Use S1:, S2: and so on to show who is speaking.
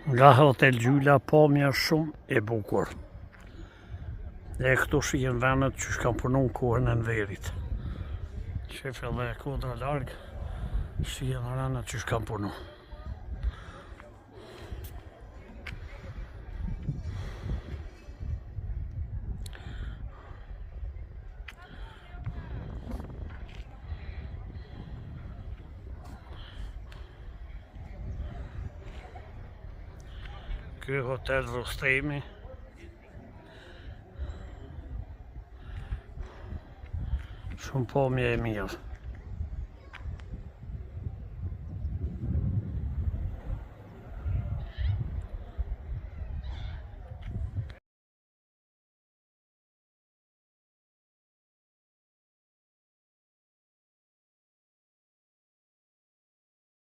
S1: Nga Hotel Gjyla pamja shumë e bukur. E këtu shihen vendet që shkam punu në kohën e Enverit. Shef edhe kodra largë, shihen vendet që shkam punu. Ky Hotel Rustemi. Shumë pamje e mirë.